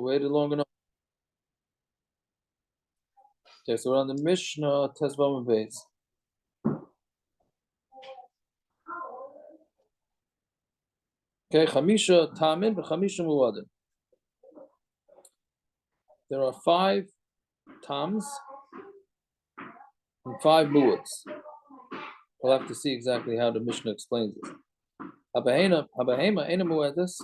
waited long enough. Okay, so we're on the Mishnah Tezvav Beis. Okay, Chamisha Tamin v'Chamisha Muadin. There are 5 Tams and 5 Muads. We'll have to see exactly how the Mishnah explains this. Habahema ena muedas.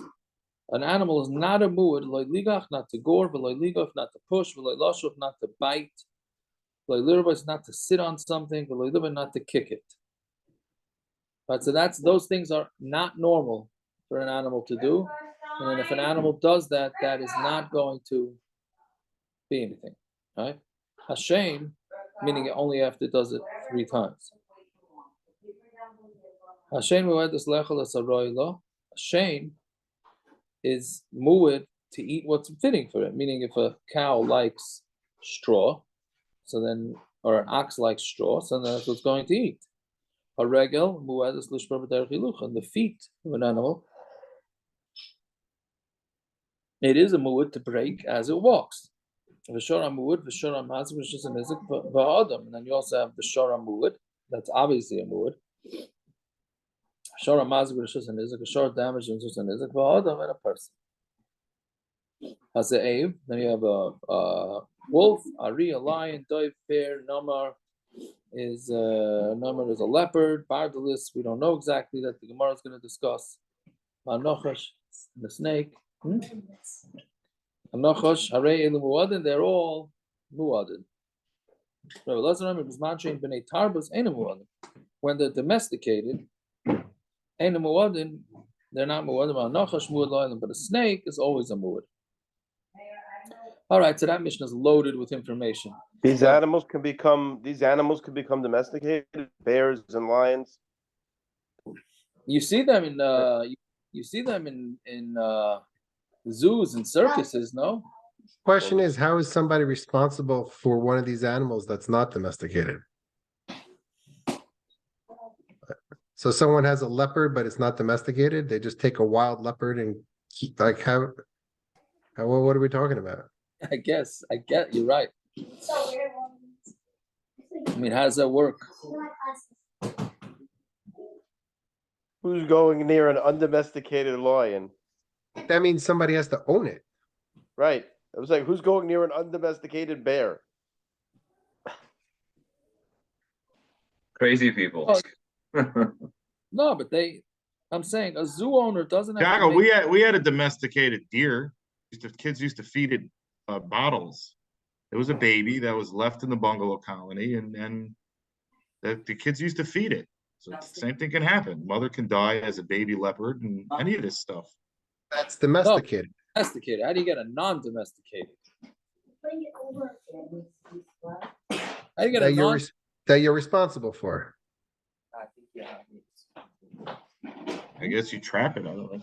An animal is not a muad, loy ligach, not to gore, v'loy ligach, not to push, v'loy lashuv, not to bite, v'loy lirba, not to sit on something, v'loy liba, not to kick it. But so those things are not normal for an animal to do, and then if an animal does that, that is not going to be anything, right? Hashem, meaning only after it does it 3 times. Hashem is muad to eat what's fitting for it. Meaning, if a cow likes straw, so then, or an ox likes straw, so then that's what's going to eat. A regel muad is lishbar b'derech, and the feet of an animal, it is a muad to break as it walks. V'shora muad, v'shora mazik, which is a nizik v'adam, and then you also have the shora muad. That's obviously a muad. Shora mazik v'rishus and nizik, shora damage and rishus and nizik v'adam, and a person. As a ape, then you have a wolf, ari, a lion, doiv, bear, namar is a leopard, bardalis. We don't know exactly, that the Gemara is going to discuss. Anochash, the snake. Anochash, hare elu muadin. They're all muadin. When they're domesticated, they're not muadin, but a snake is always a muad. All right, so that mission is loaded with information. These animals can become domesticated, bears and lions. You see them in zoos and circuses, no? Question is, how is somebody responsible for one of these animals that's not domesticated? So someone has a leopard, but it's not domesticated. They just take a wild leopard and keep, like, how what are we talking about? I get you're right. I mean, how does that work? Who's going near an undomesticated lion? That means somebody has to own it. Right. I was like, who's going near an undomesticated bear? Crazy people. No, but I'm saying a zoo owner doesn't have Jago, to we had a domesticated deer. Kids used to feed it bottles. It was a baby that was left in the bungalow colony, and the kids used to feed it. So the same thing can happen. Mother can die as a baby leopard, and any of this stuff. That's domesticated. No, domesticated. How do you get a non-domesticated? How do you get that you're responsible for? I guess you trap it. I don't know.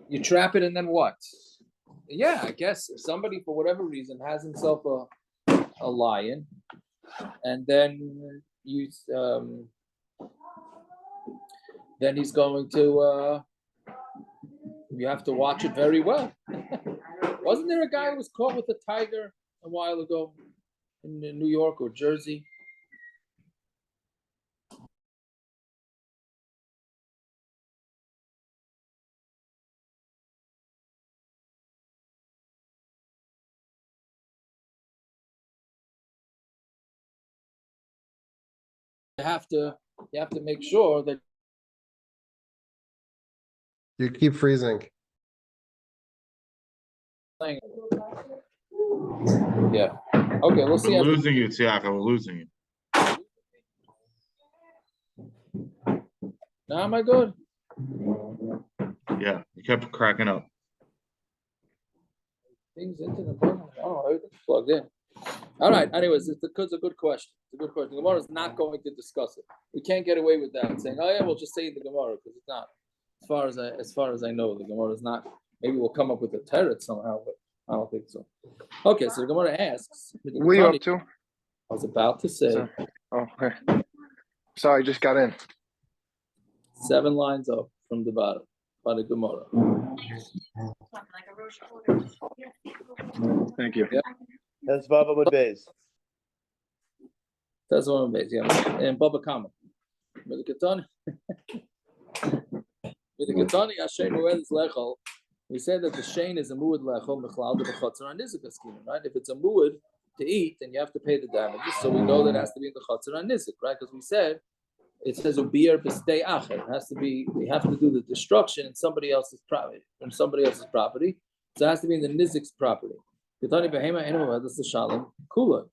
You trap it and then what? Yeah, I guess if somebody for whatever reason has himself a lion, and then then he's going to you have to watch it very well. Wasn't there a guy who was caught with a tiger a while ago in New York or Jersey? You have to make sure that You keep freezing. Yeah. Okay, we'll see. We're losing you, Tiaka. We're losing you. Now am I good? Yeah, you kept cracking up. Things into the everything's plugged in. All right. Anyways, it's a good question. It's a good question. The Gemara is not going to discuss it. We can't get away with that, saying, "Oh yeah, we'll just say the Gemara," because it's not. As far as I know, the Gemara is not. Maybe we'll come up with a teretz somehow, but I don't think so. Okay, so the Gemara asks. What are you up to? I was about to say. Oh, okay. Sorry, just got in. 7 lines up from the bottom by the Gemara. Thank you. That's Bava with Bays. That's one of the base, yeah. And Baba Kamma. With the Ketani. With the Ketani, Hashem Mued's Lechel. We said that the Shane is a Mued Lechel, Mechlal, the Bechotzer, and Nizik scheme, right? If it's a Mued to eat, then you have to pay the damages. So we know that it has to be in the Chotzer and Nizik, right? Because we said it says Ubir B'stei Acher. It has to be, we have to do the destruction in somebody else's property, from somebody else's property. So it has to be in the Nizik's property. Ketani Behema Enema, that's the Shalom Kula.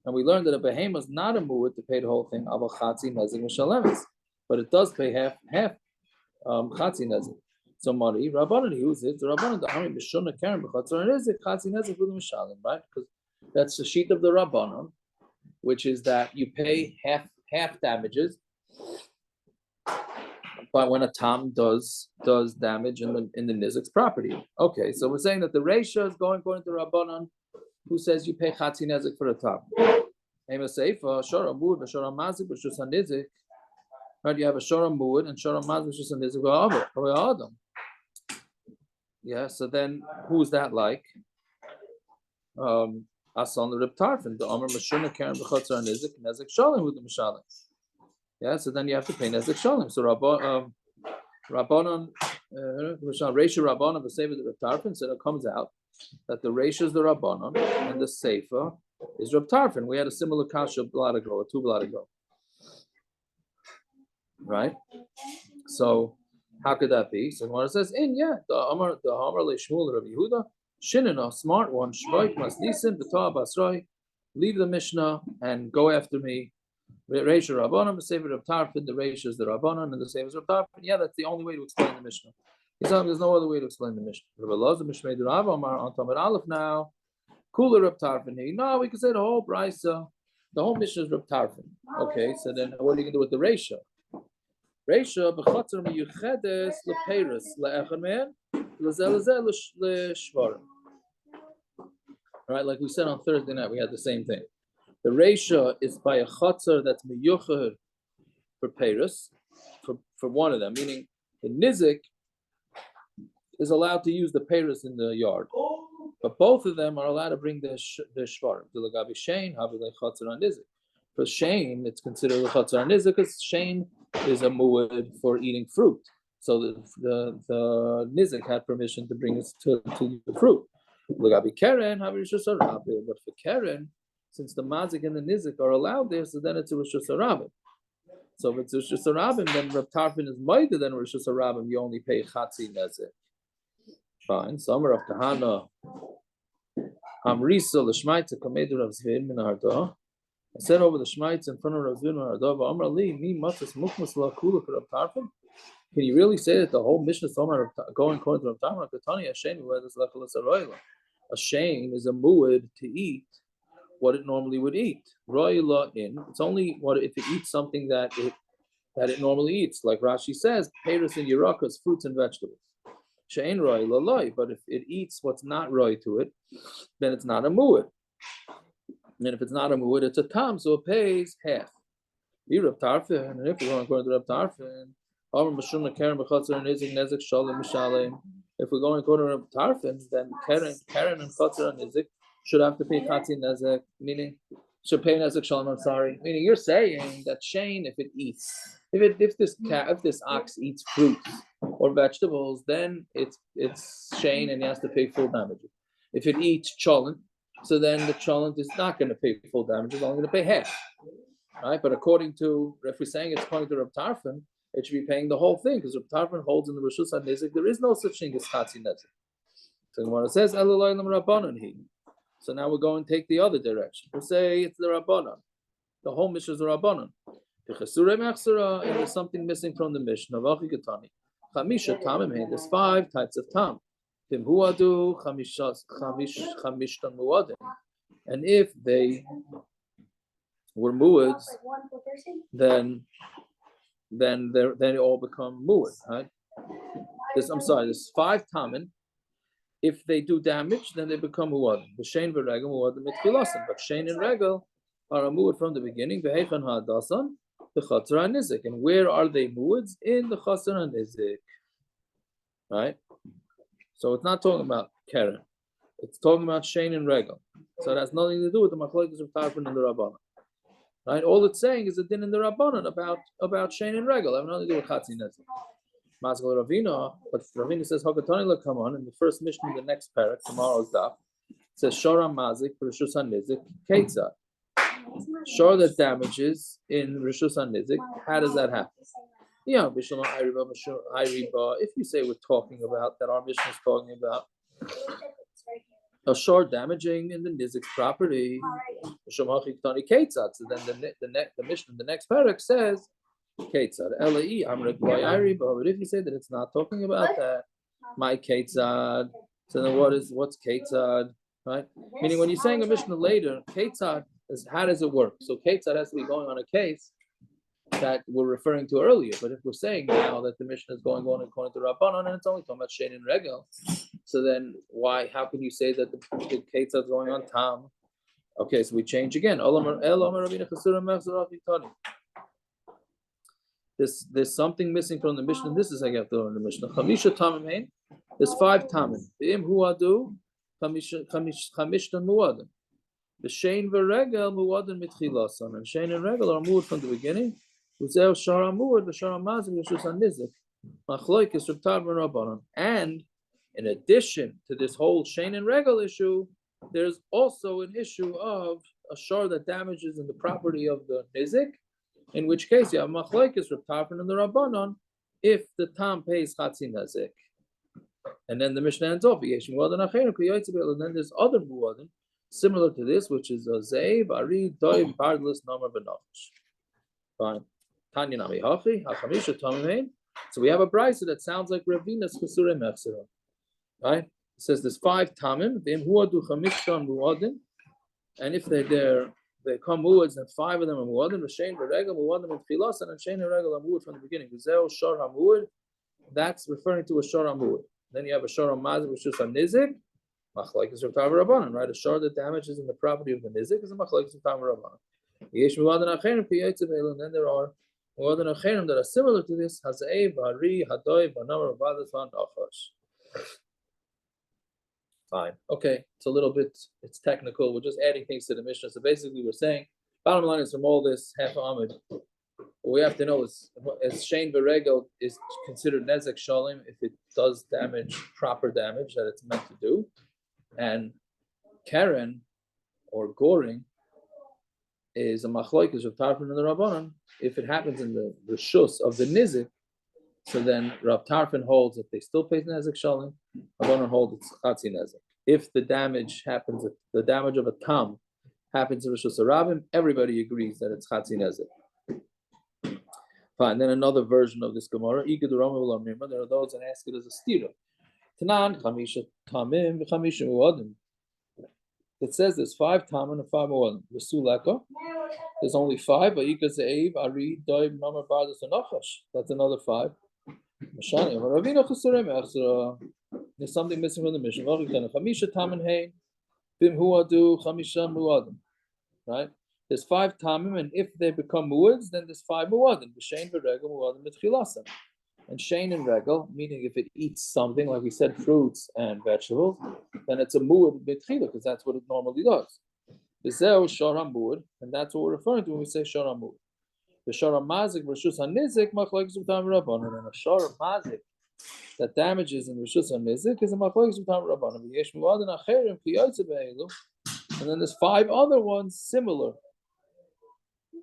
And we learned that a behema is not a mu'ud to pay the whole thing, aber chatzi nezik m'shalemes, but it does pay half chatzi nezik. So Mari Rabbanan he uses it. The Rabbanan the Ami b'shona karen b'chatzar nezik chatzi nezik with m'shalem, right? Because that's the sheet of the Rabbanan, which is that you pay half damages, but when a tam does damage in the nizik's property. Okay, so we're saying that the ratio is going according to Rabbanan, who says you pay chatzi nezik for a tam. Right, you have a shora muad and shora mazik b'shus hanizik. Yeah, so then who's that like? Asan the Reb Tarfon, the Amar Mashuna Karen b'chatzar hanizik nezik shalim with the mishalim. Yeah, so then you have to pay nezik shalim. So Rabbanon, Reisha Rabbanon v'seifa the Reb Tarfon, so it comes out that the Reisha is the Rabbanon and the Seifa is Reb Tarfon. We had a similar kasha blot ago, or 2 blot ago. Right? So how could that be? So when it says in, the Amar Leishmul Rabbi Yehuda, Shinana, smart one, Shvoik Masnisim, B'tah Basroi, leave the Mishnah and go after me. Reisha Rabbanon, the Seifa Reb Tarfon, the Reisha is the Rabbanon and the Seifa is Reb Tarfon. Yeah, that's the only way to explain the Mishnah. He's telling there's no other way to explain the Mishnah. Rabbi Loza Mishmei Rav Amar on Tamar Aleph now. Cooler Reb Tarfon. No, we can say the whole brisa, the whole Mishnah is Reb Tarfon. Okay, so then what are you going to do with the Reisha? Reisha b'chatzar miyuchedes lepeiros le'echad mehem lezel le'shvarim. Right, like we said on Thursday night, we had the same thing. The Reisha is by a chatzar that's miyuched for peiros, for one of them, meaning the nizik is allowed to use the peiros in the yard, but both of them are allowed to bring the shvarim. The lagabi shein havi lechatzar on nizik. For shein, it's considered lechatzar on nizik because shein is a muad for eating fruit. So the nizik had permission to bring us to the fruit. Lagabi keren havi rishus harabim, but for keren, since the mazik and the nizik are allowed there, so then it's a rishus harabim. So if it's a rishus harabim, then Reb Tarfon is mightier than rishus harabim. You only pay chatzi nezik. Fine. Summer of Kahana. Amrisa l'shmaitza kamedu Rav Zvin min Arda. I said over the shmaitz in front of Rav Zvin min Arda. V'amar li mi matzas mukmas la'kula for Rav Tarfon. Can you really say that the whole Mishnah is going according to Rav Tarfon? Katani Hashem muad is lechalas aroila. A shame is a muad to eat what it normally would eat. Roila in. It's only what if it eats something that it normally eats, like Rashi says, peiros and yirakas, fruits and vegetables. She'ein roi laloi, but if it eats what's not roi to it, then it's not a muad. And if it's not a muad, it's a tam, so it pays half. Reb Tarfon, and if we're going according to Reb Tarfon, if we're going according to Reb Tarfon, then Karen and Chatzar and Nizik should have to pay Chatzi Nezek, meaning should pay Nezek Shalom. I'm sorry. Meaning you're saying that Shane, if it eats, if this ox eats fruits or vegetables, then it's Shane and he has to pay full damages. If it eats cholent, so then the cholent is not going to pay full damages, it's only going to pay half. Right? But according to, if we're saying it's according to Reb Tarfon, it should be paying the whole thing because Reb Tarfon holds in the Rishus HaNizik there is no such thing as Chatzi Nezik. So when it says Elolayim Rabbanon he, so now we're going to take the other direction. We'll say it's the Rabbanon. The whole Mishnah is the Rabbanon. And there's something missing from the Mishnah. Chamisha tamim. There's 5 types of tam. Timhuadu chamishtan muadim. And if they were muads, then they all become muad. Right? There's 5 tamin. If they do damage, then they become muadim. The shein v'regel muadim mitfilasim. But shein and regel are a muad from the beginning. V'heichan ha'adasan the chatzar ha'nizik. And where are they muads? In the chatzar ha'nizik. Right? So it's not talking about Keren. It's talking about Shein and Regel. So it has nothing to do with the Machlokes of Tarfon and the Rabbanon. Right? All it's saying is a din in the Rabbanon about Shein and Regel. It has nothing to do with Chatzi Nezek. Masgal Ravina, but Ravina says Hakatani come on in the first mission in the next parak, tomorrow's daf. It says Shora Mazik for Rishus HaNizik Ketzad. Shor that damages in Rishus HaNizik. How does that happen? Yeah, if you say we're talking about that, our mission is talking about a short damaging in the Nizik property. So then the mission in the next parak says Ketzad. But if you say that it's not talking about that, my Ketzad. So then what's Ketzad? Right? Meaning when you're saying a mission later, Ketzad is how does it work? So Ketzad has to be going on a case that we're referring to earlier. But if we're saying now that the mission is going on according to Rabbanon and it's only talking about Shein and Regel, so then how can you say that the Ketzad is going on Tam? Okay, so we change again. There's something missing from the Mishnah. This is I have to learn the Mishnah. Chamisha Tamim. There's 5 Tamim. Im Huadu Chamishtan Muadim. The Shein v'Regel Muadim mitchilasan, and Shein and Regel are muad from the beginning. Uzel Shara muad v'Shara Mazik v'Shus HaNizik. Machloikis Reb Tarfon Rabbanon. And in addition to this whole Shein and Regel issue, there's also an issue of a shor that damages in the property of the Nizik, in which case you have Machloikis Reb Tarfon and the Rabbanon if the Tam pays Chatzi Nizik. And then the Mishnah ends off. And then there's other muadim similar to this, which is a Zeiv, Ari, Doiv, Bardless, Namar, Benafish. Fine. Tanya Nami Hachi, Hachamisha Tamimain. So we have a brisa that sounds like Ravina's Chesure Mechsera. Right? It says there's 5 Tamim, Vim Huadu Chamishtan Muadim, and if they're there, they come muads, and 5 of them are muadim, Shein v'Regel, muadim and Chilas, and Shein and Regel are muad from the beginning. V'zeo Shor HaMuad, that's referring to a Shor HaMuad. Then you have a Shor HaMazik, which is a Nizik, Machlokes Reb Tarfon Rabbanon, right? A shor that damages in the property of the Nizik is a Machlokes Reb Tarfon Rabbanon. Yesh muadim acherim piyotze ve'elu, and then there are muadim acherim that are similar to this, Hazei, Bari, Hadoi, Banamar, Vadatvan, Achash. Fine. Okay, it's a little bit, it's technical. We're just adding things to the Mishnah. So basically we're saying, bottom line is from all this half Amid, what we have to know is Shein v'Regel is considered Nezek Shalim if it does damage, proper damage that it's meant to do. And Keren or goring is a Machlokes of Tarfon and the Rabbanon. If it happens in the Rishus of the Nizik, so then Rav Tarfon holds that they still pay Nezek Shalim. Rabbanon holds it's Chatzi Nezek. If the damage happens, the damage of a Tam happens in Rishus Harabim, everybody agrees that it's Chatzi Nezek. Fine. Then another version of this Gemara. There are those that ask it as a stira. Tanan Chamisha Tamim v'Chamisha Muadim. It says there's 5 Tamim and 5 Muadim. V'Suleka. There's only 5. V'Ika Zeiv, Ari, Doib, Namar, Bardas, and Nachash. That's another 5. Mashani. Ravina Chesure Mechsera. There's something missing from the mission. Chamisha Tamim Hein. Bim Huadu Chamisha Muadim. Right. There's 5 Tamim, and if they become muads, then there's 5 muadim. The Shein v'Regel muadim mitchilasan. And Shein and Regel, meaning if it eats something, like we said, fruits and vegetables, then it's a muad mitchila, because that's what it normally does. V'zeu shor hamuad, and that's what we're referring to when we say shor hamuad. The shor hamazik v'rishus hanizik machlokes v'tam rabbanon, and a shor hamazik that damages in rishus hanizik is a machlokes v'tam rabbanon. V'yesh muadin acherim kiyotze be'elu, and then there's 5 other ones similar,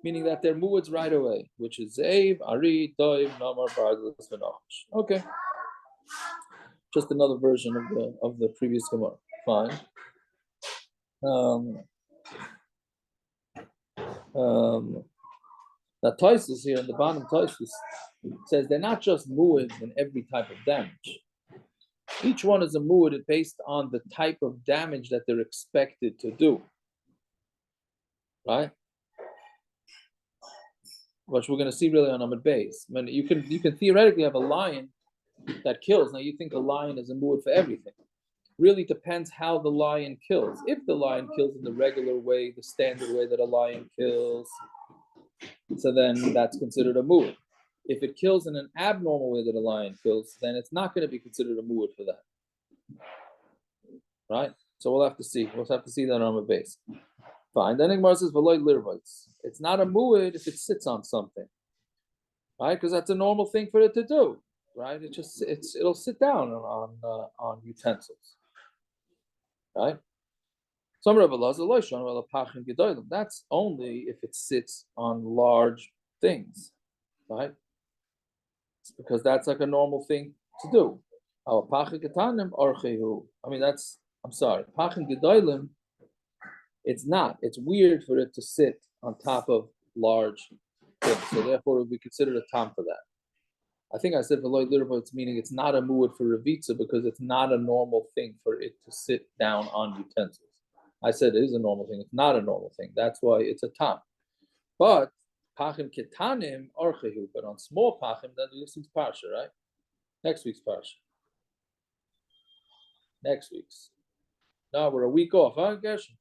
meaning that they're muads right away, which is Zeiv, Ari, Doiv, Namar, Bardlas, V'Nachash. Okay. Just another version of the previous Gemara. Fine. Now Tosfos here in the bottom, Tosfos says they're not just muads in every type of damage. Each one is a muad based on the type of damage that they're expected to do. Right? Which we're going to see really on Amud Beis. I mean, you can theoretically have a lion that kills. Now you think a lion is a muad for everything. Really depends how the lion kills. If the lion kills in the regular way, the standard way that a lion kills, so then that's considered a muad. If it kills in an abnormal way that a lion kills, then it's not going to be considered a muad for that. Right? So we'll have to see. We'll have to see that on the base. Fine. Then Gemara says V'loy lirvoitz. It's not a muad if it sits on something. Right? Because that's a normal thing for it to do. Right? It'll sit down on utensils. Right? Some Rebbe that's only if it sits on large things, right? It's because that's like a normal thing to do. I mean, I'm sorry, pachin gedolim. It's not. It's weird for it to sit on top of large things, so therefore it would be considered a tam for that. I think I said for Lloyd Litervo, it's meaning it's not a muad for revitza because it's not a normal thing for it to sit down on utensils. I said it is a normal thing. It's not a normal thing. That's why it's a tam. But pachim ketanim orchehu. But on small pachim, then this week's parsha, right? Next week's parsha. Next week's. No, we're a week off, huh, Gershon?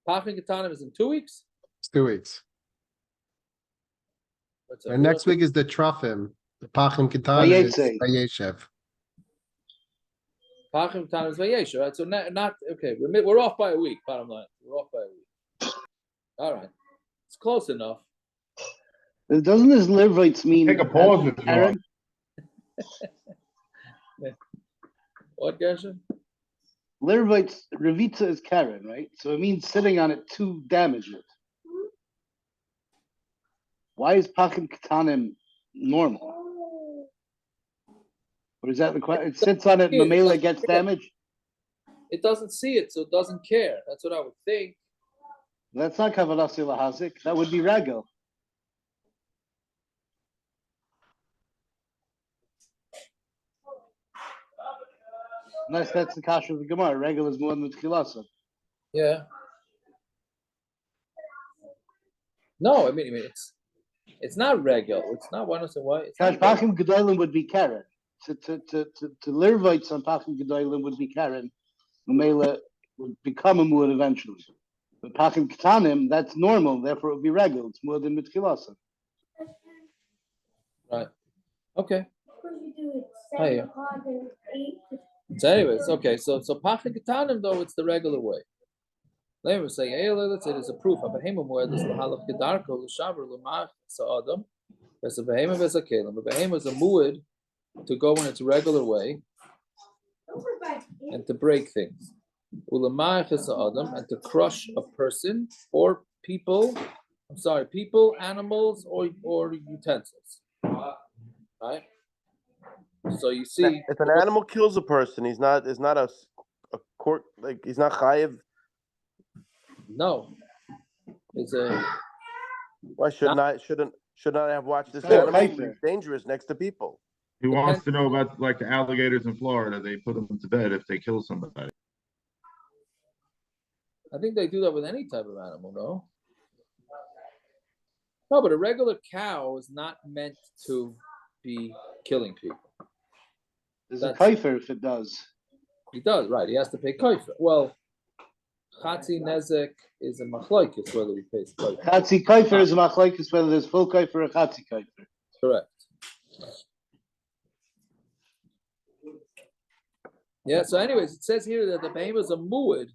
Pachim ketanim is in 2 weeks? It's 2 weeks. And next week is the Trofim. The Pachim Ketanim is Vayeshev. Pachim Ketanim is Vayeshev, right? So not okay. We're off by a week. Bottom line, we're off by a week. All right, it's close enough. Doesn't this Levites mean? Take a pause if you want. What, Gershon? Levites Revitza is Karen, right? So it means sitting on it to damage it. Why is Pachim Ketanim normal? Or is that the question? It sits on it, Mamela gets damaged? It doesn't see it, so it doesn't care. That's what I would think. That's not Kavanasi Lahazik. That would be Regel. Unless that's the kasha of the Gemara. Regel is more than the Tchilasa. Yeah. No, I mean it's not regular. It's not one of the why. Pachim Gedolim would be Karen. To Levites on Pachim Gedolim would be Karen. Mamela would become a muad eventually. But Pachim Ketanim, that's normal, therefore it would be regular. It's more than Mitchilasa. Right. Okay. Hey. So anyways, okay, so Pachim Ketanim though it's the regular way. Let me say, let's say there's a proof. A behema muad is lahalach gedarko l'shaver l'mach sa'adam. There's a behema there's a kelim. A behema is a muad to go in its regular way and to break things. Ulamach sa'adam and to crush a person or people. I'm sorry, people, animals, or utensils. Right. So you see, if an animal kills a person, it's not a court, like he's not chayiv. No, it's a. Why shouldn't I have watched this animal? He's dangerous next to people. He wants to know about like the alligators in Florida. They put them to bed if they kill somebody. I think they do that with any type of animal, no? No, but a regular cow is not meant to be killing people. There's a kaifer if it does. He does, right. He has to pay kaifer. Well, Chatzi Nezek is a machlokes whether he pays kaifer. Chatzi kaifer is a machlokes whether there's full kaifer or chatzi kaifer. Correct. Yeah, so anyways, it says here that the behema is a muad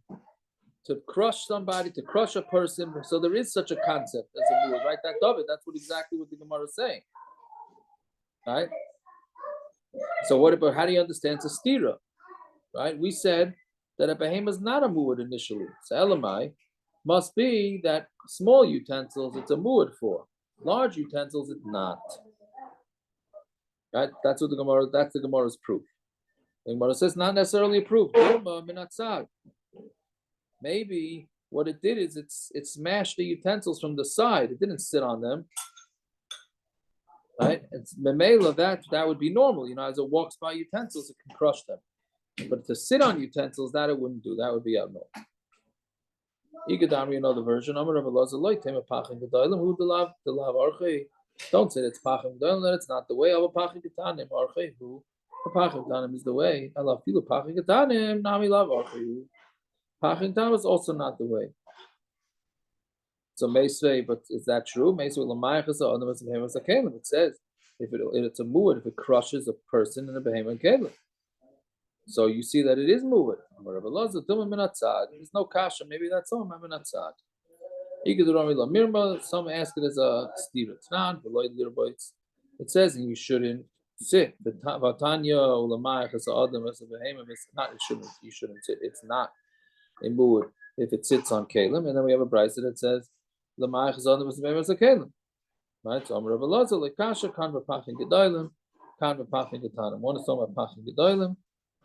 to crush somebody, to crush a person. So there is such a concept as a muad, right? That's exactly what the Gemara is saying. Right? So what about, how do you understand it's a stira? Right? We said that a behema is not a muad initially. So Elamai must be that small utensils it's a muad for. Large utensils it's not. Right? That's the Gemara's proof. The Gemara says not necessarily a proof. Maybe what it did is it smashed the utensils from the side. It didn't sit on them. Right? It's memela that would be normal. As it walks by utensils, it can crush them. But to sit on utensils, that it wouldn't do. That would be abnormal. Igadamri, another version. Don't say it's pachim gedolim. It's not the way of a pachim ketanim. Archehu. A pachim ketanim is the way. I love filu pachim ketanim. Nami love archehu. Pachim ketanim is also not the way. So Meisvei, but is that true? Meisvei l'mayachas or other behemoths kelim. It says if it's a muad if it crushes a person in a behemoth kelim. So you see that it is moved. There's no kasha. Maybe that's all. Some ask it as a stira. It says you shouldn't sit. The Vatanya ulamaya as adam as a behemoth. It's not. It shouldn't. You shouldn't sit. It's not a mood if it sits on kalim. And then we have a brisa that says lamaya as adam as a behemoth as a kalim. Right. So Amar Rabbi like kasha kan v'pachin gedolim, kan v'pachin ketanim. One is talking about pachin gedolim,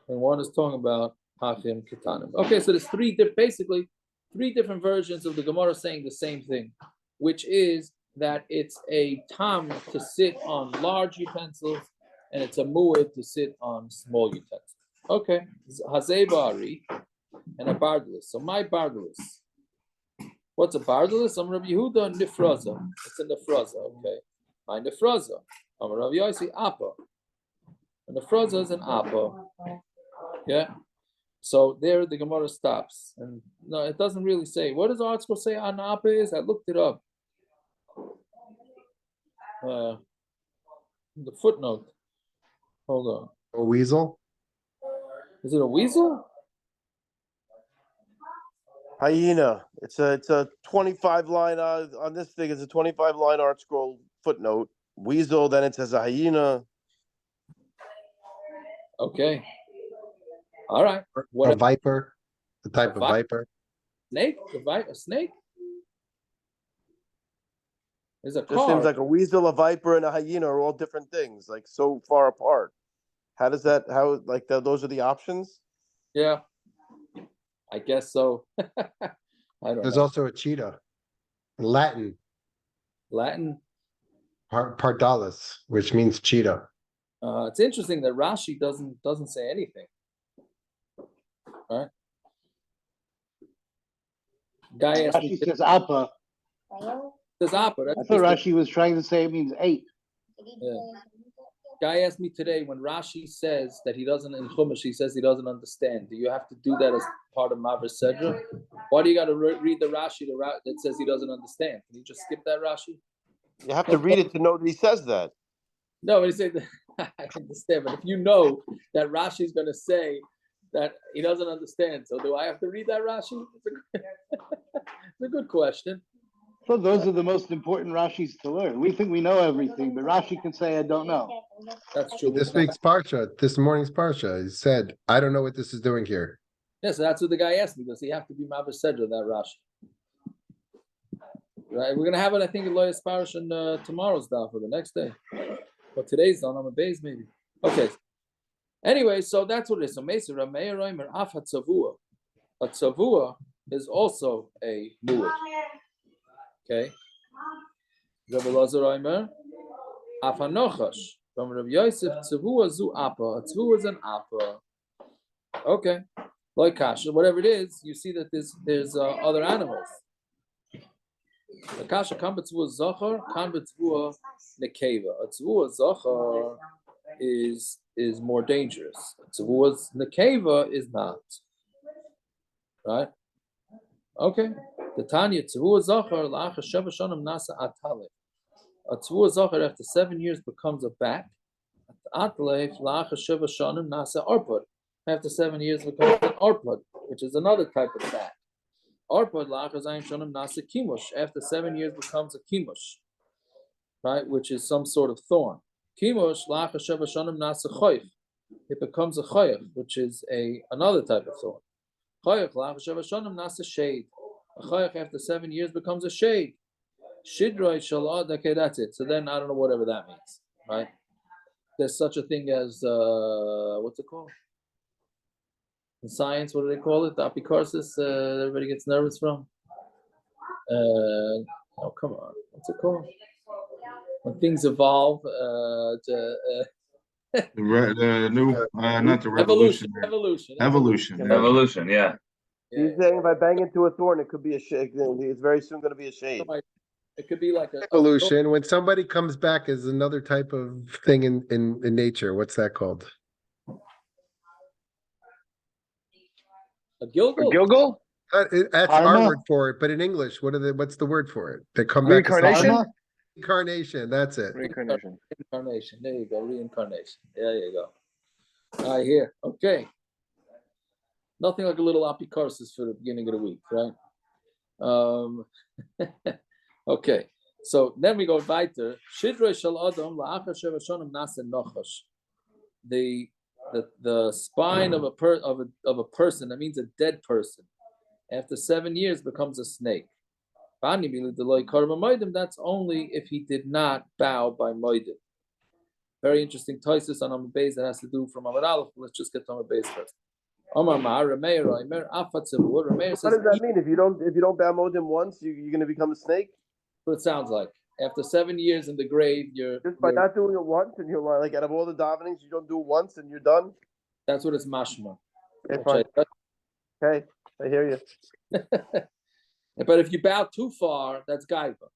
and one is talking about pachim ketanim. Okay, so there's basically three different versions of the Gemara saying the same thing, which is that it's a tam to sit on large utensils, and it's a mu'id to sit on small utensils. Okay, hazei bari and a bardalis. So my bardalis. What's a bardalis? I'm Rabbi Yehuda nifraza. It's a nifraza. Okay, my nifraza. I'm Rabbi Yossi appa. A nifraza is an appa. Yeah. So there the Gemara stops, and no, it doesn't really say. What does the article say on appa is? I looked it up. The footnote. Hold on. A weasel? Is it a weasel? Hyena. It's a 25 line on this thing. It's a 25 line art scroll footnote. Weasel. Then it says a hyena. Okay. All right. A What viper? The type of viper? snake? A snake? There's a Just car. seems like a weasel, a viper, and a hyena are all different things, like so far apart. How does that? How like those are the options? Yeah. I guess so. I don't There's know. also a cheetah. In Latin, Latin. pardalis, which means cheetah. It's interesting that Rashi doesn't say anything. Right? Guy asked me. Rashi says Appa. Says Appa. I thought Rashi was trying to say it means 8. Yeah. Guy asked me today when Rashi says that he doesn't in Chumash, he says he doesn't understand. Do you have to do that as part of Maver Sedra? Why do you got to read the Rashi that says he doesn't understand? Can you just skip that Rashi? You have to read it to know that he says that. No, but he said I understand. But if you know that Rashi is going to say that he doesn't understand, so do I have to read that Rashi? It's a good question. So those are the most important Rashis to learn. We think we know everything, but Rashi can say, I don't know. That's true. This week's parsha, this morning's parsha, he said, I don't know what this is doing here. Yes, that's what the guy asked me. Does he have to be Maver Sedra, that Rashi? Right, we're gonna have it. I think in Loyas Parish and tomorrow's daf or the next day, but today's on a base maybe. Okay. Anyway, so that's what it is. So Meser Rameir Reimer Af Hatzavua. A tzavua is also a muad. Okay. Rabbi Lazar Reimer Af Hanochash from Rabbi Yosef tzavua zu apa. A tzavua is an apa. Okay. Like kasha, whatever it is, you see that there's other animals. The kasha kan b'tzvua zachar, kan b'tzvua nekeva. A tzvua zachar is more dangerous. A tzvua nekeva is not. Right? Okay. The Tanya tzvua zachar la'achar sheva shanim nasa atalef. A tzvua zachar after 7 years becomes a bat. Atalef la'achar sheva shanim nasa arpud. After 7 years becomes an arpud, which is another type of bat. Arpud la'achar zayin shanim nasa kimush. After 7 years becomes a kimush, right, which is some sort of thorn. Kimush la'achar sheva shanim nasa choyf. It becomes a choyf, which is another type of thorn. Choyf la'achar sheva shanim nasa shade. A choyf after 7 years becomes a shade. Shidroi shalad. Okay, that's it. So then I don't know whatever that means, right? There's such a thing as what's it called? In science, what do they call it? The apicorsis, everybody gets nervous from. Oh, come on. What's it called? When things evolve The new, not the revolution. Evolution, yeah. He's saying if I bang into a thorn, it could be a shade. It's very soon going to be a shade. It could be like Evolution. When somebody comes back as another type of thing in nature, what's that called? a gilgal. Gilgal? That's Karma? our word for it, but in English, what's the word for it? They come back as Reincarnation? something- Reincarnation, that's it. Reincarnation. Reincarnation. There you go. Reincarnation. There you go. I hear. Okay. Nothing like a little apicorsis for the beginning of the week, right? Okay, so then we go weiter. Shidrei shel adam la'achar sheva shonim nasa nochash. The spine of a person, that means a dead person, after 7 years becomes a snake. That's only if he did not bow by moedim. Very interesting Taisus on Amud Beis that has to do from Amud Aleph. Let's just get to Amud Beis first. What does that mean? If you don't bow modim once, you're going to become a snake? What it sounds like. After 7 years in the grave, you're just by not doing it once, and you're like out of all the davenings, you don't do it once, and you're done. That's what it's mashma. Okay, fine. Okay, I hear you. But if you bow too far, that's gaiva.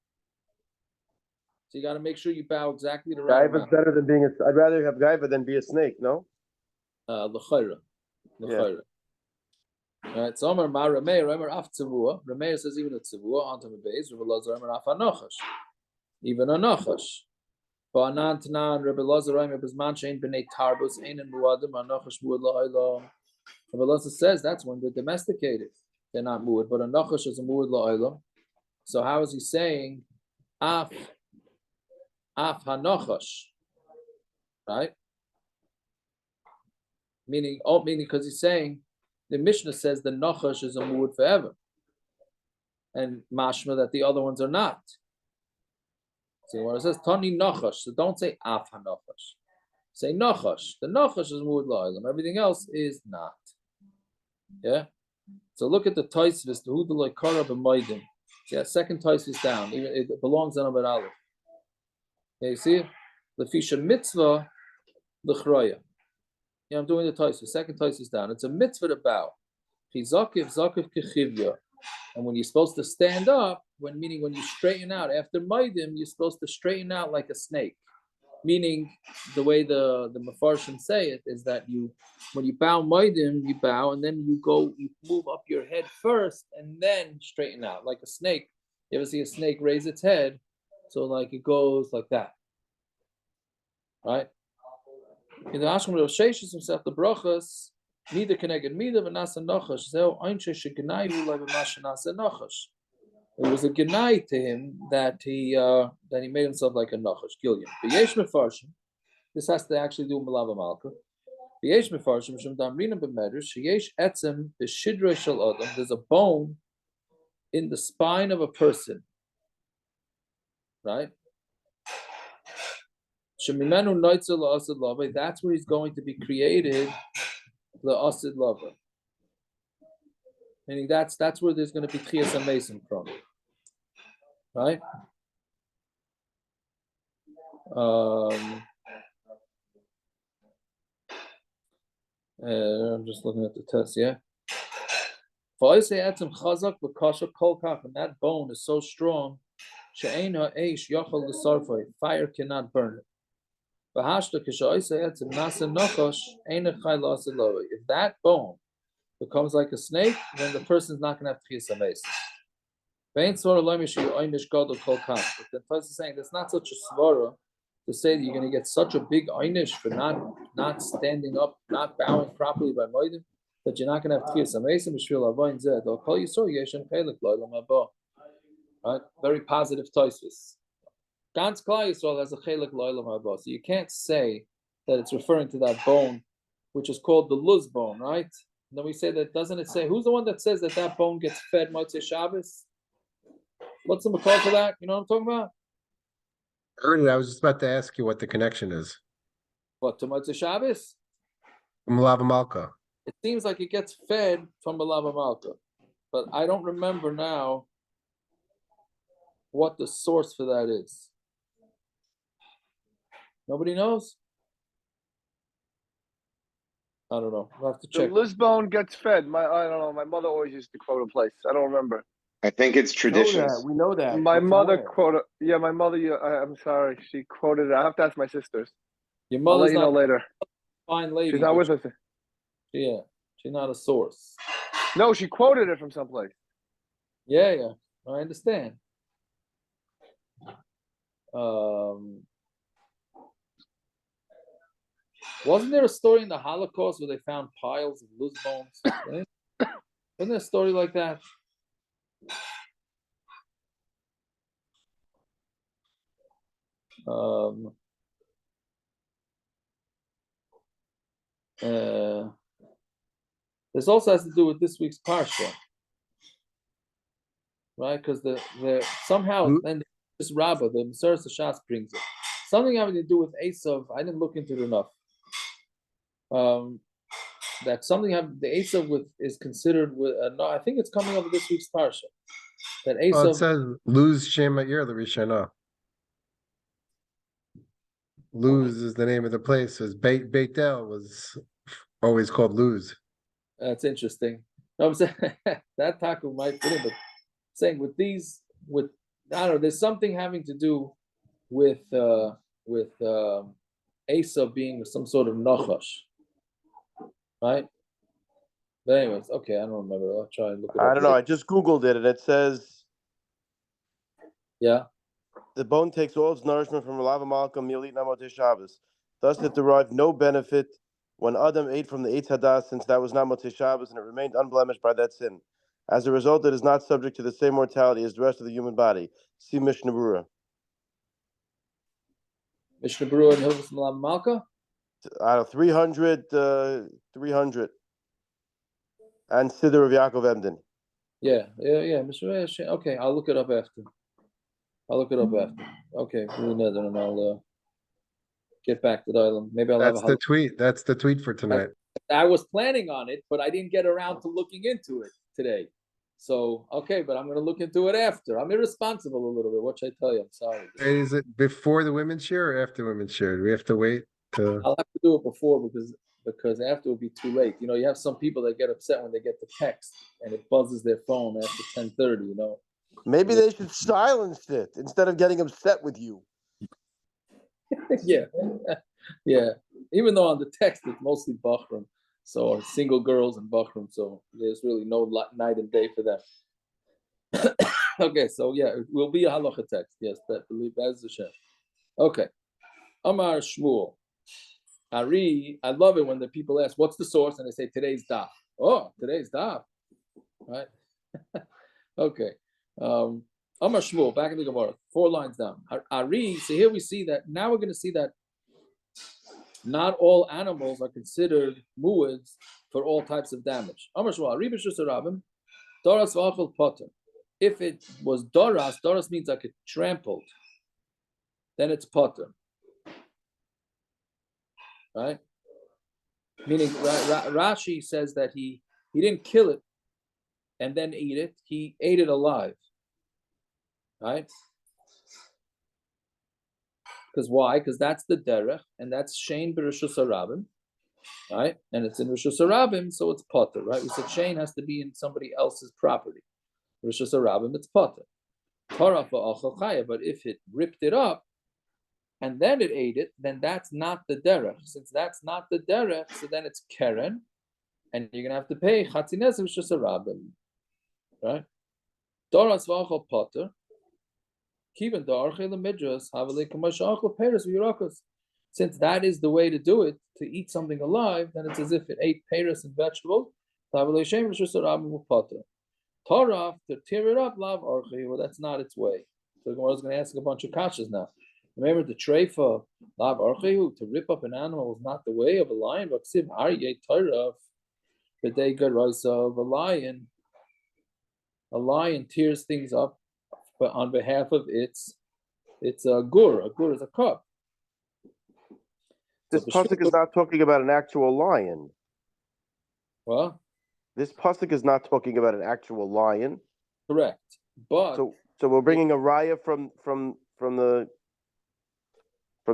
So you got to make sure you bow exactly the right amount. Gaiva is better than being a. I'd rather have gaiva than be a snake. No. L'chayra. Yeah. All right. So Amar Ma Rameir af tzavua. Rameir says even a tzavua onto the base. Rabbi Lazar af anochash. Even a nochash. Ba'anan tanan Rabbi Lazar bezman shein b'nei tarbus ein en muadim anochash muad la'olam. Rabbi Lazar says that's when they're domesticated. They're not muad, but a nochash is a muad la'olam. So how is he saying af hanochash? Right? Meaning because he's saying the Mishnah says the Nachash is a muad forever, and mashma that the other ones are not. See what it says Tani Nachash, so don't say Af HaNachash. Say Nachash. The Nachash is muad la'olam. Everything else is not. Yeah. So look at the Taisvis, the Hudalai Kara b'Maidim. Yeah, second Taisvis down. It belongs on Amud Aleph. Okay, you see it? Lefisha mitzvah l'chroya. Yeah, I'm doing the Taisvis. Second Taisvis down. It's a mitzvah to bow. Chizakiv zakiv kechivya. And when you're supposed to stand up, meaning when you straighten out after maidim, you're supposed to straighten out like a snake. Meaning the way the Mefarshim say it is that when you bow maidim, you bow and then you move up your head first and then straighten out like a snake. You ever see a snake raise its head? So like it goes like that. Right? In the Ashram of Sheshes himself, the brachas, neither connected neither v'nasa nochash. Zeu einshe shegnaihu like v'masha nasa nochash. It was a genai to him that he made himself like a nochash. Gilliam. V'yesh mefarshim. This has to actually do with Malava Malka. V'yesh mefarshim shem damrina b'medrash sheyesh etzem b'shidrei shel adam. There's a bone in the spine of a person. Right? That's where he's going to be created, the asid lover. Meaning that's where there's going to be Tchias HaMesim from. Right? I'm just looking at the test, yeah. And that bone is so strong, fire cannot burn it. If that bone becomes like a snake, then the person's not going to have Tchias HaMesim. But the Taz is saying that's not such a svara to say that you're going to get such a big einish for not standing up, not bowing properly by moedim, that you're not going to have Tchias HaMesim. Right? Very positive Tosfos. Gans Klal Yisrael has a chelik lo'olam haba, so you can't say that it's referring to that bone, which is called the luz bone, right? And then we say that, doesn't it say, who's the one that says that bone gets fed Motzei Shabbos? What's the makar for that? You know what I'm talking about? I heard it. I was just about to ask you what the connection is. What, to Motzei Shabbos? Malava Malka. It seems like it gets fed from Malava Malka, but I don't remember now what the source for that is. Nobody knows? I don't know. We'll have to check. The Lisbon gets fed. I don't know. My mother always used to quote a place. I don't remember. I think it's traditions. We know that. My mother quoted. Yeah, my mother. I'm sorry. She quoted it. I have to ask my sisters. Your I'll mother's let you know later. Fine lady. She's not with us. Yeah, she's not a source. No, she quoted it from someplace. Yeah, I understand. Wasn't there a story in the Holocaust where they found piles of loose bones? Right? Isn't there a story like that? This also has to do with this week's parsha, right? Because the somehow and this Rabbah, the Maseres Shas brings it something having to do with Esav. I didn't look into it enough. That something have the Esav with is considered with. No, I think it's coming over this week's parsha. That Well, it Esav. says lose Shema Ir the Rishana. Luz is the name of the place. Because Beit El was always called Luz. That's interesting. No, I'm saying that taco might fit in, but saying with these, with I don't know, there's something having to do with Esav being some sort of nachash, right? But anyways, okay, I don't remember. I'll try and look it up. I don't know. I just Googled it and it says Yeah. the bone takes all its nourishment from Lava Malcolm Milit Namotei Shabbos. Thus it derived no benefit when Adam ate from the Eitz Hadas, since that was not Motei Shabbos and it remained unblemished by that sin. As a result, it is not subject to the same mortality as the rest of the human body. See Mishnah Berurah. Mishnah Berurah and Hilchos Malam Malka? 300, 300. And Siddur of Yaakov Emden. Yeah. Okay, I'll look it up after. Okay, and I'll get back to the island. Maybe I'll That's have a the tweet. That's the tweet for tonight. I was planning on it, but I didn't get around to looking into it today. So, okay, but I'm going to look into it after. I'm irresponsible a little bit. What should I tell you? I'm sorry. Is it before the women's share or after women's share? Do we have to wait to? I'll have to do it before because after it'll be too late. You know, you have some people that get upset when they get the text and it buzzes their phone after 10:30. You know. Maybe they should silence it instead of getting upset with you. Yeah, yeah. Even though on the text it's mostly Bachram, so single girls and Bachram, so there's really no night and day for them. Okay, so yeah, it will be a halacha text. Yes, that believe that's the Shem. Okay, Amar Shmuel. Ari, I love it when the people ask, "What's the source?" and they say, "Today's daf." Oh, today's daf, right? Okay. Amar Shmuel, back in the Gemara, 4 lines down. Ari, so here we see that, now we're going to see that not all animals are considered mu'ads for all types of damage. Amar Shmuel, Ari b'shus harabim, doras v'achol potter. If it was doras means like it trampled, then it's potter. Right? Meaning, Rashi says that he didn't kill it and then eat it, he ate it alive. Right? Because why? Because that's the derech, and that's shein b'reshus harabim, right? And it's in reshus harabim, so it's potter, right? We said shein has to be in somebody else's property. Reshus harabim, it's potter. Torah v'achal chaya, but if it ripped it up and then it ate it, then that's not the derech. Since that's not the derech, so then it's keren, and you're gonna have to pay chatzines reshus harabim, right? Doras v'achal potter. Since that is the way to do it, to eat something alive, then it's as if it ate pears and vegetables. Torah, to tear it up, well, that's not its way. So the Gemara is going to ask a bunch of kashas now. Remember the treifa, to rip up an animal is not the way of a lion. A lion tears things up, but on behalf of it's a gur. A gur is a cub. This pasuk is not talking about an actual lion. Well, this pasuk is not talking about an actual lion. Correct, but so we're bringing a raya from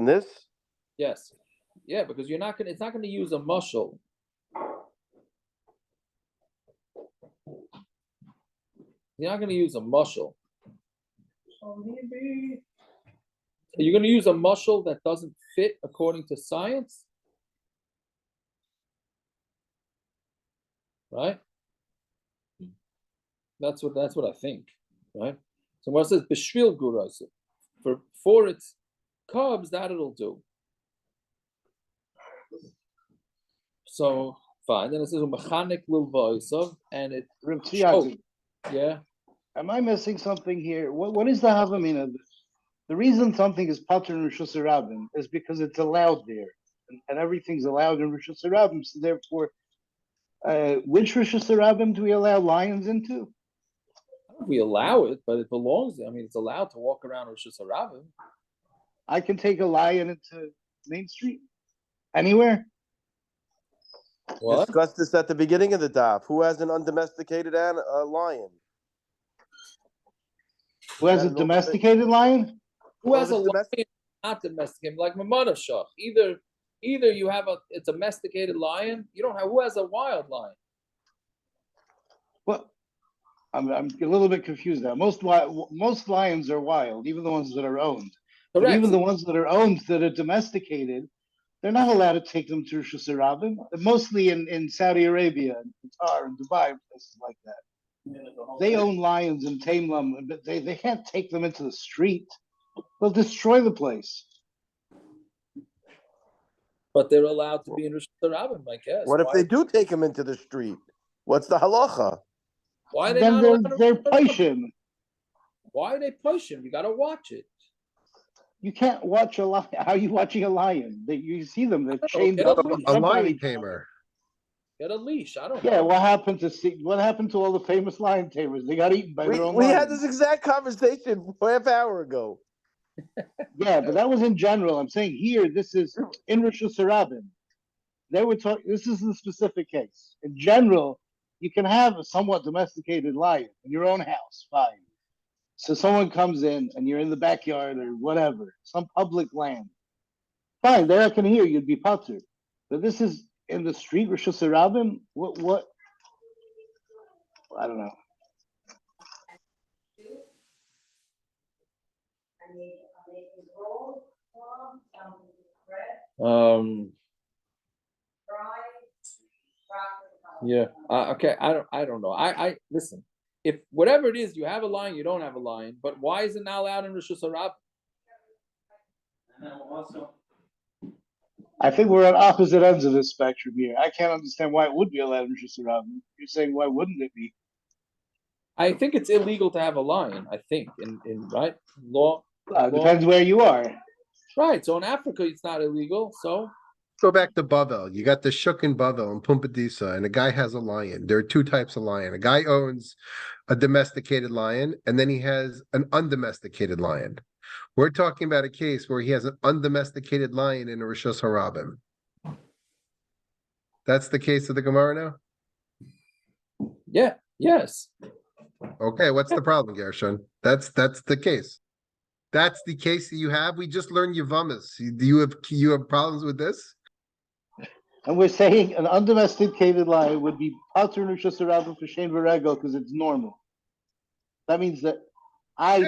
this. Yes, yeah, because you're not gonna. It's not going to use a mushel. You're not going to use a mushel. You're going to use a mushel that doesn't fit according to science, right? That's what I think, right? So what it says b'shvil guras for its cubs, that it'll do. So Fine. Then it says mechanik lilvoisov, and it Reb choked. Tziyaki, Yeah. am I missing something here? What is the Havamina? The reason something is pater in Rishus Harabim is because it's allowed there, and everything's allowed in Rishus Harabim. So therefore, which Rishus Harabim do we allow lions into? I don't know if we allow it, but it belongs. I mean, it's allowed to walk around Rosh Hashanah. I can take a lion into Main Street, anywhere. What? Discuss this at the beginning of the daf. Who has an undomesticated lion? Who has a domesticated lion? Who has a lion not domesticated, like Mamada Shach? Either you have a domesticated lion, you don't have. Who has a wild lion? Well, I'm a little bit confused now. Most lions are wild, even the ones that are owned. Correct. But even the ones that are owned that are domesticated, they're not allowed to take them to Rosh Hashanah. Mostly in Saudi Arabia, and Qatar, and Dubai, places like that. They own lions and tame them, but they can't take them into the street. They'll destroy the place. But they're allowed to be in Rosh Hashanah, I guess. What if they do take them into the street? What's the halacha? Why are they then not they're poishim. Why are they poishim? You got to watch it. You can't watch a lion. How are you watching a lion? You see them. They're chained up. A lion tamer. Get a leash. I don't know. Yeah, what happened to all the famous lion tamers? They got eaten by their own We lions. had this exact conversation a half hour ago. Yeah, but that was in general. I'm saying here, this is in Rosh Hashanah. They were talking. This is the specific case. In general, you can have a somewhat domesticated lion in your own house, fine. So someone comes in and you're in the backyard or whatever, some public land. Fine, there I can hear you'd be patur. But this is in the street, Rosh Hashanah. What? I don't know. Yeah. Okay. I don't know. I listen. If whatever it is, you have a lion, you don't have a lion. But why is it not allowed in Rosh Hashanah? I think we're on opposite ends of this spectrum here. I can't understand why it would be allowed in Rosh Hashanah. You're saying why wouldn't it be? I think it's illegal to have a lion. I think in right law. Depends where you are. Right. So in Africa, it's not illegal. So Go back to Bavel. You got the Shuk in Bavel and Pumbedisa, and a guy has a lion. There are two types of lion. A guy owns a domesticated lion, and then he has an undomesticated lion. We're talking about a case where he has an undomesticated lion in a Rosh Hashanah. That's the case of the Gemara now? Yeah. Yes. Okay, what's the problem, Gershon? That's the case. That's the case that you have. We just learned Yavamas. Do you have problems with this? And we're saying an undomesticated lion would be patur Rosh Hashanah for Shein V'Regel because it's normal. That means that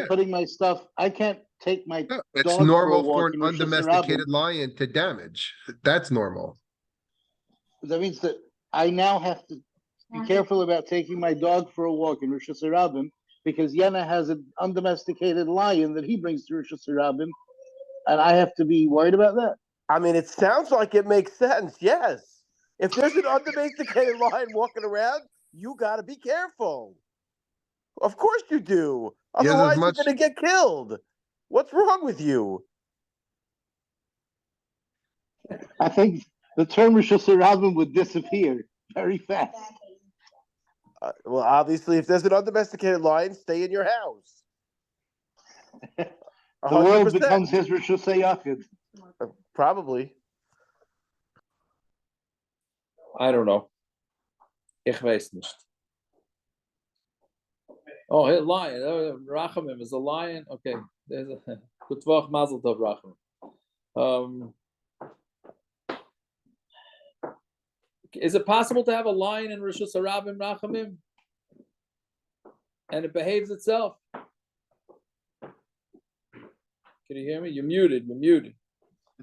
putting my stuff, I can't take my it's dog normal for for an an undomesticated lion to damage. That's normal. That means that I now have to be careful about taking my dog for a walk in Rosh Hashanah because Yena has an undomesticated lion that he brings to Rosh Hashanah, and I have to be worried about that. I mean, it sounds like it makes sense. Yes, if there's an undomesticated lion walking around, you got to be careful. Of course you do. Otherwise, you're going to get killed. What's wrong with you? I think the term Rosh Hashanah would disappear very fast. Well, obviously, if there's an undomesticated lion, stay in your house. The world becomes his Rosh Hashanah. Probably. I don't know. Ich weiß nicht. Oh, a lion. Rachamim is a lion. Okay. There's a good Tvach Mazel Tov Rachamim. Is it possible to have a lion in Rosh Hashanah Rachamim? And it behaves itself? Can you hear me? You're muted.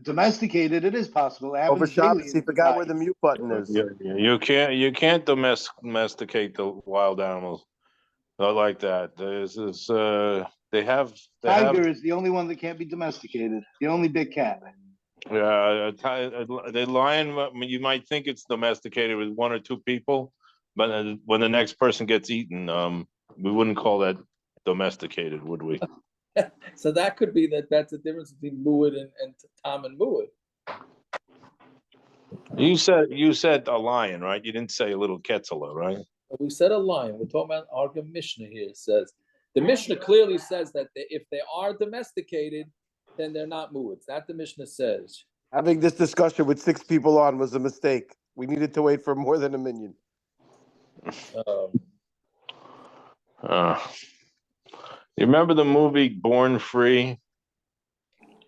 Domesticated, it is possible. Over Shabbos, he forgot where the mute button is. You can't domesticate the wild animals. Not like that. Tiger is the only one that can't be domesticated. The only big cat. Yeah, the lion, you might think it's domesticated with one or two people, but when the next person gets eaten, we wouldn't call that domesticated, would we? So that could be that's the difference between muad and tam and muad. You said a lion, right? You didn't say a little ketzela, right? We said a lion. We're talking about our Mishnah here. It says the Mishnah clearly says that if they are domesticated, then they're not muads. That the Mishnah says. Having this discussion with 6 people on was a mistake. We needed to wait for more than a minyan. You remember the movie Born Free?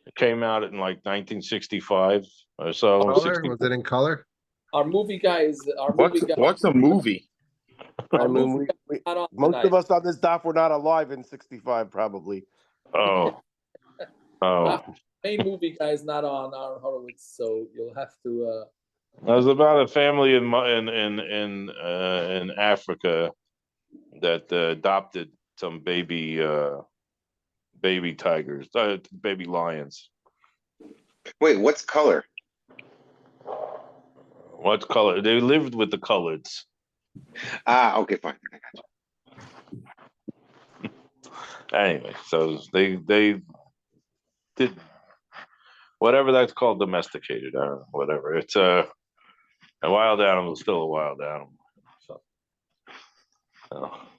It came out in like 1965 or so. Color? Was it in color? Our movie guy is What's a movie? I mean, most of us on this daf were not alive in 65, probably. Oh. Main movie guy is not on our Horowitz, so you'll have to. It was about a family in Africa that adopted some baby tigers, baby lions. Wait, what's color? What color? They lived with the coloreds. Okay, fine. I got you. Anyway, so they did whatever that's called, domesticated. I don't know, whatever. It's a wild animal is still a wild animal. So,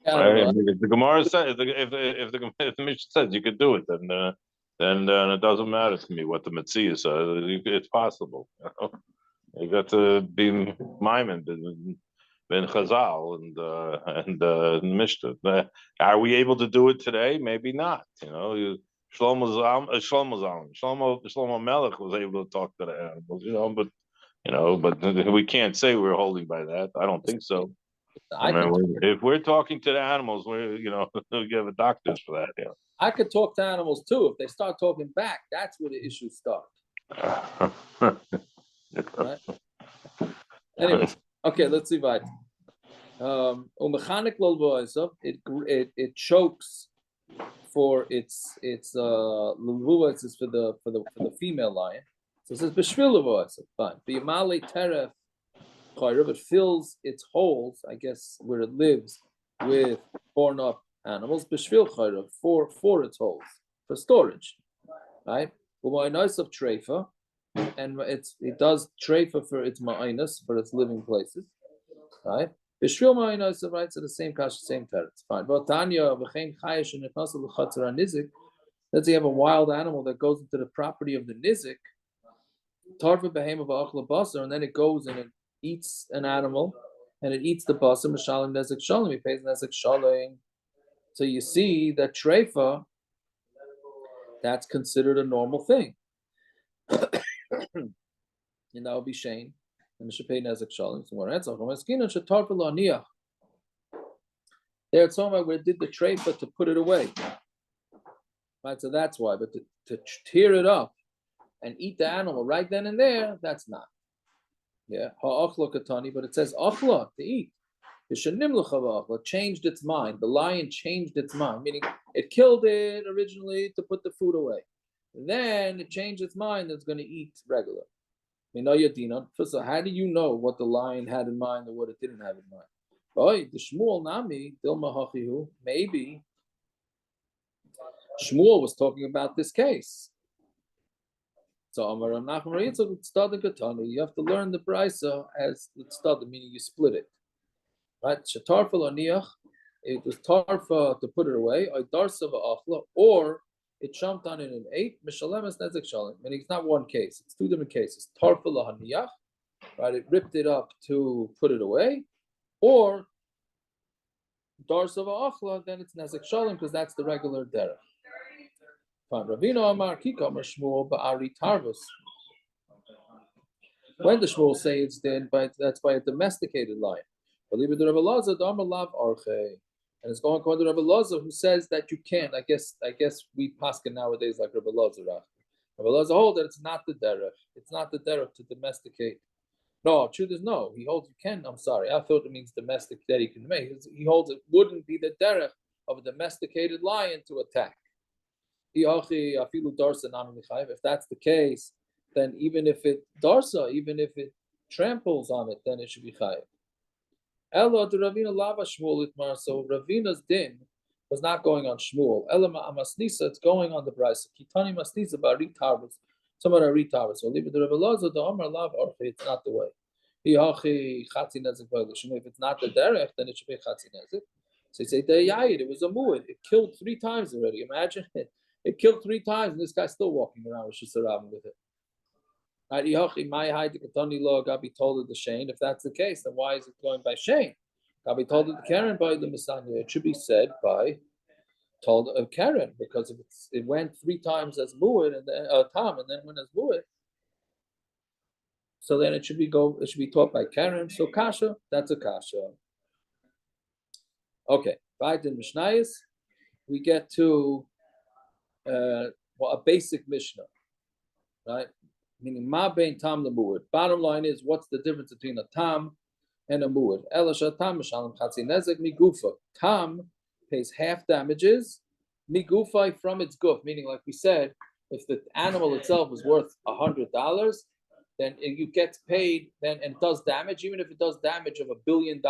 if the Gemara says, if the Mishnah says you could do it, then it doesn't matter to me what the Metzia says. It's possible. You got to be miming ben Chazal and Mishnah. Are we able to do it today? Maybe not. Shlomo Melech was able to talk to the animals. But we can't say we're holding by that. I don't think so. If we're talking to the animals, we have a doctors for that. Yeah. I could talk to animals too. If they start talking back, that's where the issues start. Right? Anyway, okay, let's see what. It chokes for its lulvuas is for the female lion. So it says b'shvil fine. B'yamale teref. It fills its holes, I guess, where it lives, with torn up animals. B'shvil chayrav, for its holes, for storage, right? U'ma'inus of treifa, and it does treifa for its ma'inus, for its living places, right? B'shvil ma'inus, right? So the same kash, same teretz. Fine. But Tanya v'chein chayish and nefasel l'chatzar nizik. Let's say you have a wild animal that goes into the property of the nizik. Tarva behem of achla basar, and then it goes and it eats an animal, and it eats the basar. Mishalim nezek shalom. He pays nezek shalom. So you see that treifa, that's considered a normal thing. And that would be shame. And it should pay nezek shalom. There it's talking about where it did the treifa to put it away. Right, so that's why. But to tear it up and eat the animal right then and there, that's not. Yeah, ha'achla katani, but it says achla, to eat. It changed its mind. The lion changed its mind, meaning it killed it originally to put the food away. Then it changed its mind, it's going to eat regular. First of all, how do you know what the lion had in mind or what it didn't have in mind? Maybe Shmuel was talking about this case. So you have to learn the brisa as it's started, meaning you split it. Right? Shatarfa l'niach, it was tarfa to put it away, or it jumped on it and ate, mishalemes nezek shalom. Meaning it's not one case, it's two different cases. Tarfa l'haniach, right? It ripped it up to put it away, or darsa v'achla, then it's nezek shalom because that's the regular derech. Ravino Amar Kikam Shmuel Ba'ari Tarvus. When the Shmuel say it's then, that's by a domesticated lion. Believe it, Rabbi Lazar Damar Lav Arche, and it's going according to Rabbi Lazar, who says that you can't. I guess we paskin nowadays like Rabbi Lazar. Rabbi Lazar holds that it's not the derech. It's not the derech to domesticate. No, truth is no. He holds you can. I'm sorry, I thought it means domestic that he can make. He holds it wouldn't be the derech of a domesticated lion to attack. If that's the case, then even if it darsa, even if it tramples on it, then it should be chayiv. Ella the Ravina lava Shmuel itmar. So Ravina's din was not going on Shmuel. Ella masnisa, it's going on the brisa. Kitani masnisa barit harvest. Some are rit harvest. So leave it to Rabbi Loza. The Amar lav orche. It's not the way. If it's not the derech, then it should be chatzi nezik. So you say it was a muad. It killed 3 times already. Imagine it. It killed 3 times, and this guy's still walking around with Shisarabim with it. Gabi told it the Shane. If that's the case, then why is it going by Shane? Gabi told it the Karen by the Messiah. It should be said by told of Karen, because if it went 3 times as muad and then Tam and then went as muad, so then it should be taught by Karen. So kasha, that's a kasha. Okay, right in Mishnayos, we get to a basic Mishnah, right? Meaning ma bein tam lemuad. Bottom line is, what's the difference between a tam and a muad? Elasha tam mishalem chatzi nezek migufa. Tam pays half damages migufa from its guf. Meaning, like we said, if the animal itself is worth $100, then you get paid. Then and it does damage. Even if it does damage of $1 billion,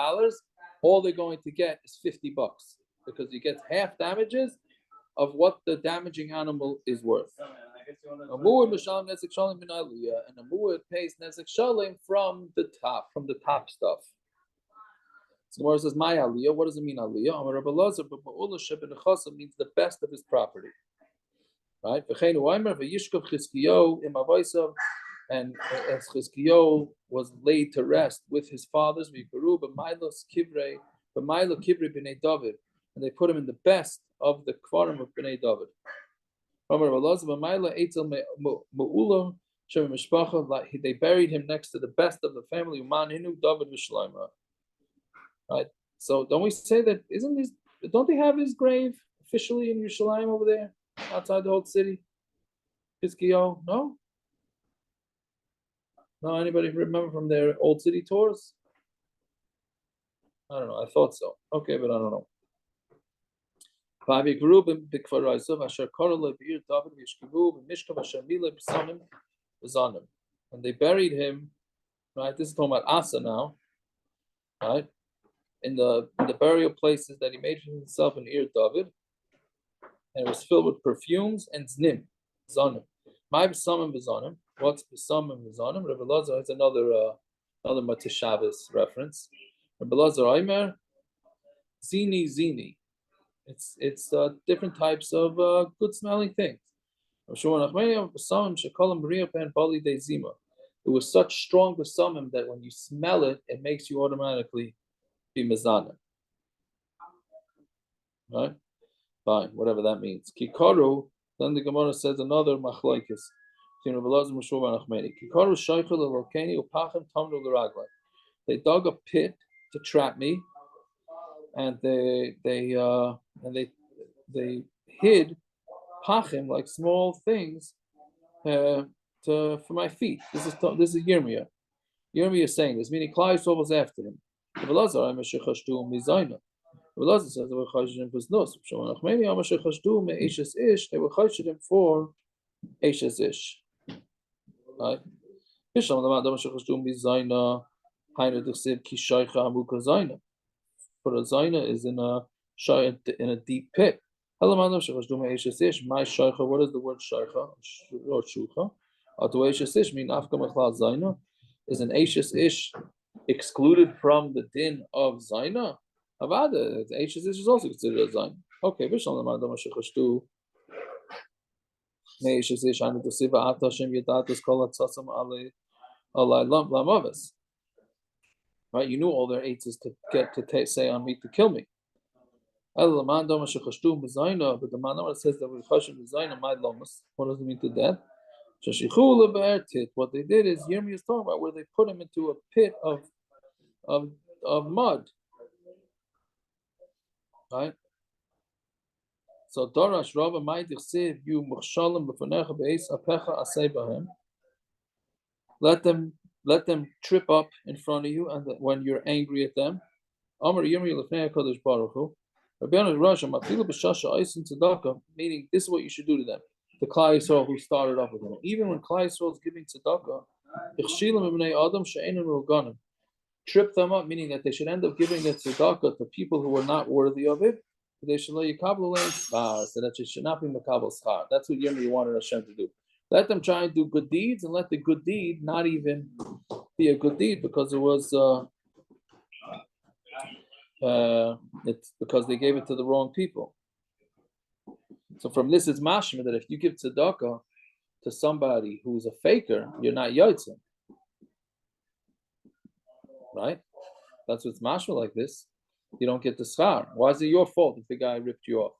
all they're going to get is $50 because you get half damages of what the damaging animal is worth. A muad mishalem nezek shalim min aliyah, and a muad pays nezek shalim from the top stuff. So Gemara says, "My aliyah." What does it mean, aliyah? Amar Rabbi Lazar, but ma'ula shebinachasa means the best of his property, right? V'cheinu oimer v'yishkav Chizkiyo im avaysav, and as Chizkiyo was laid to rest with his fathers, v'yikaru b'mayla kivrei b'nei David, and they put him in the best of the kvarim of b'nei David. They buried him next to the best of the family. Right. So don't we say that? Don't they have his grave officially in Yerushalayim over there, outside the old city? Hizkiyahu? No. No. Anybody remember from their old city tours? I don't know. I thought so. Okay, but I don't know. And they buried him, right? This is talking about Asa now, right? In the burial places that he made for himself in Ir David, and it was filled with perfumes and znim, zonim. My besamim v'zonim. What's besamim v'zonim? Rabbi Lazar has another Matishavas reference. Rabbi Lazar Aimer, zini. It's different types of good smelling things. It was such strong besamim that when you smell it, it makes you automatically be mezana. Right? Fine, whatever that means. Kikaru, then the Gemara says another machlokes. They dug a pit to trap me, and they hid pachim, like small things, for my feet. This is Yirmiyah. Yirmiyah is saying this, meaning Klai Yisrael was after him. Velazar says they were chashidim for znus. They were chashidim for eshes ish. Right? For a zayna is in a deep pit. What is the word shaycha or shucha? Eshes ish mean afka mechlal zayna. Is an eshes ish excluded from the din of zayna? Avada, eshes ish is also considered a zayna. Okay, v'shalom adam shechashtu me'eshes ish anu tosiva ata Hashem yadatus kol hatzasam alei lamavas. Right, you knew all their eights to get to say on me to kill me. But the mandama says that we chashiv b'zayna my lomas. What does it mean to that? What they did is Yirmiyah is talking about where they put him into a pit of mud. Right? So Darash Rabba Ma'idich you Mukhshalim b'fanecha be'es apecha asay b'hem. Let them trip up in front of you, and when you're angry at them. Amar Yirmiyah l'fnei HaKadosh Baruch Hu. Rabbeinu Rasha Matilu b'shasha oisin tzedakah, meaning this is what you should do to them. the Klal Yisrael who started off with him. Even when Klal Yisrael is giving tzedakah, trip them up, meaning that they should end up giving the tzedakah to people who are not worthy of it. They should let Yikablu so that it should not be Makabel Schar. That's what Yomi wanted Hashem to do. Let them try and do good deeds, and let the good deed not even be a good deed because it was it's because they gave it to the wrong people. So from this is mashma that if you give tzedakah to somebody who's a faker, you're not yotzim. Right? That's what's mashma like this. You don't get the schar. Why is it your fault if the guy ripped you off?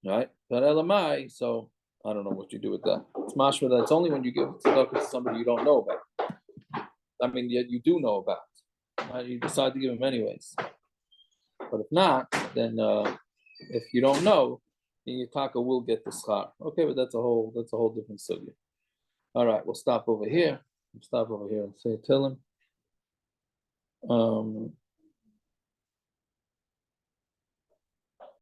Right? But elamai, so I don't know what you do with that. It's mashma that it's only when you give tzedakah to somebody you don't know about. I mean, yet you do know about. Right? You decide to give him anyways. But if not, then if you don't know, then your taka will get the schar. Okay, but that's a whole different subject. All right, we'll stop over here. We'll stop over here and say till him.